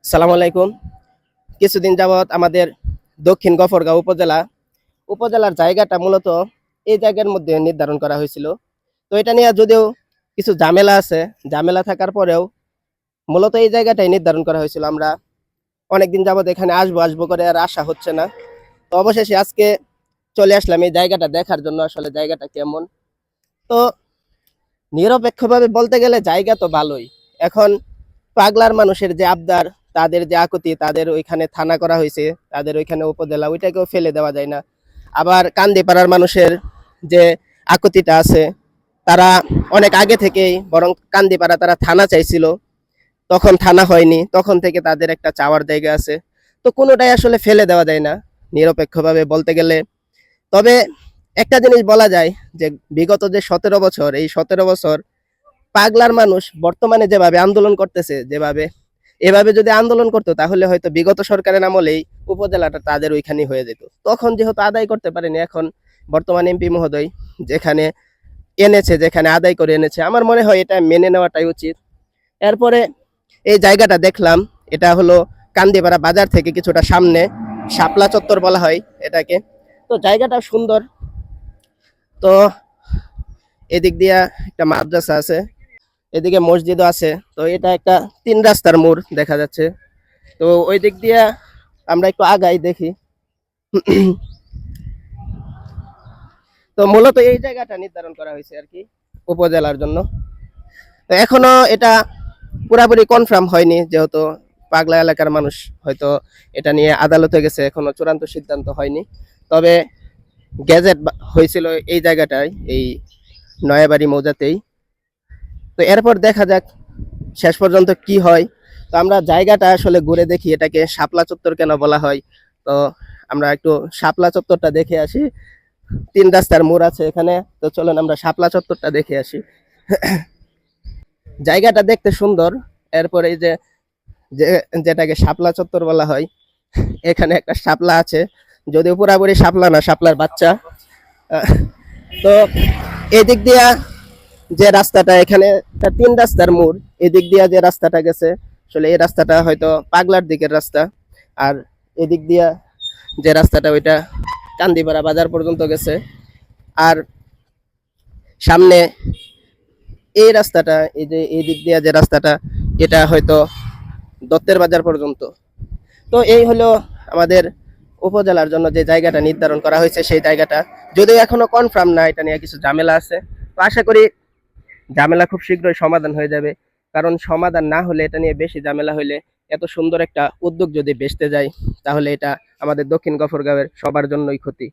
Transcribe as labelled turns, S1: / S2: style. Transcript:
S1: সালাম আলাইকুম। কিছুদিন যাবৎ আমাদের দক্ষিণ গফরগাঁও উপজেলার জায়গাটা মূলত এই জায়গার মধ্যে নির্ধারণ করা হয়েছিল। তো এটা নিয়ে যদিও কিছু ঝামেলা আছে, ঝামেলা থাকার পরেও মূলত এই জায়গাটাই নির্ধারণ করা হয়েছিল। আমরা অনেকদিন যাবৎ এখানে আসবো আসবো করে আর আসা হচ্ছে না। তো অবশেষে আজকে চলে আসলাম এই জায়গাটা দেখার জন্য, আসলে জায়গাটা কেমন। তো নিরপেক্ষভাবে বলতে গেলে জায়গা তো ভালোই। এখন পাগলার মানুষের যে আবদার, তাদের যে আকুতি, তাদের ওইখানে থানা করা হয়েছে, তাদের ওইখানে উপজেলা, ওইটাকেও ফেলে দেওয়া যায় না। আবার কান্দিপাড়ার মানুষের যে আকুতিটা আছে, তারা অনেক আগে থেকেই, বরং কান্দিপাড়া তারা থানা চাইছিল, তখন থানা হয়নি, তখন থেকে তাদের একটা চাওয়ার জায়গা আছে। তো কোনোটাই আসলে ফেলে দেওয়া যায় না নিরপেক্ষভাবে বলতে গেলে। তবে একটা জিনিস বলা যায় যে বিগত যে 17 বছর, এই 17 বছর পাগলার মানুষ বর্তমানে যেভাবে আন্দোলন করতেছে, যেভাবে এভাবে যদি আন্দোলন করতো তাহলে হয়তো বিগত সরকারের আমলেই উপজেলাটা তাদের ওইখানে হয়ে যেত। তখন যেহেতু আদায় করতে পারেনি, এখন বর্তমান এমপি মহোদয় যেখানে এনেছে, যেখানে আদায় করে এনেছে, আমার মনে হয় এটা মেনে নেওয়াটাই উচিত। এরপরে এই জায়গাটা দেখলাম, এটা হলো কান্দিপাড়া বাজার থেকে কিছুটা সামনে, শাপলা চত্বর বলা হয় এটাকে। তো জায়গাটা সুন্দর। তো এদিক দিয়া একটা মাদ্রাসা আছে, এদিকে মসজিদও আছে। তো এটা একটা 3 রাস্তার মোড় দেখা যাচ্ছে। তো ওই দিক দিয়া আমরা একটু আগাই দেখি। তো মূলত এই জায়গাটা নির্ধারণ করা হয়েছে আর কি উপজেলার জন্য। তো এখনো এটা পুরাপুরি কনফার্ম হয়নি, যেহেতু পাগলা এলাকার মানুষ হয়তো এটা নিয়ে আদালতে গেছে, এখনো চূড়ান্ত সিদ্ধান্ত হয়নি। তবে গেজেট হয়েছিল এই জায়গাটায়, এই নয়াবাড়ি মৌজাতেই। তো এরপর দেখা যাক শেষ পর্যন্ত কি হয়। তো আমরা জায়গাটা আসলে ঘুরে দেখি, এটাকে শাপলা চত্বর কেন বলা হয়। তো আমরা একটু শাপলা চত্বরটা দেখে আসি। 3 রাস্তার মোড় আছে এখানে, তো চলুন আমরা শাপলা চত্বরটা দেখে আসি। জায়গাটা দেখতে সুন্দর। এরপরে এই যে যেটাকে শাপলা চত্বর বলা হয়, এখানে একটা শাপলা আছে, যদিও পুরাপুরি শাপলা না, শাপলার বাচ্চা। তো এদিক দিয়া যে রাস্তাটা, এখানে 3 রাস্তার মোড়, এদিক দিয়া যে রাস্তাটা গেছে, আসলে এই রাস্তাটা হয়তো পাগলার দিকের রাস্তা। আর এদিক দিয়া যে রাস্তাটা, ওইটা কান্দিপাড়া বাজার পর্যন্ত গেছে। আর সামনে এই রাস্তাটা, এই যে এই দিক দিয়া যে রাস্তাটা, এটা হয়তো দত্তের বাজার পর্যন্ত। তো এই হলো আমাদের উপজেলার জন্য যে জায়গাটা নির্ধারণ করা হয়েছে, সেই জায়গাটা যদিও এখনো কনফার্ম না, এটা নিয়ে কিছু ঝামেলা আছে। তো আশা করি ঝামেলা খুব শীঘ্রই সমাধান হয়ে যাবে। কারণ সমাধান না হলে, এটা নিয়ে বেশি ঝামেলা হলে, এত সুন্দর একটা উদ্যোগ যদি ভেস্তে যায়, তাহলে এটা আমাদের দক্ষিণ গফরগাঁওয়ের সবার জন্যই ক্ষতি।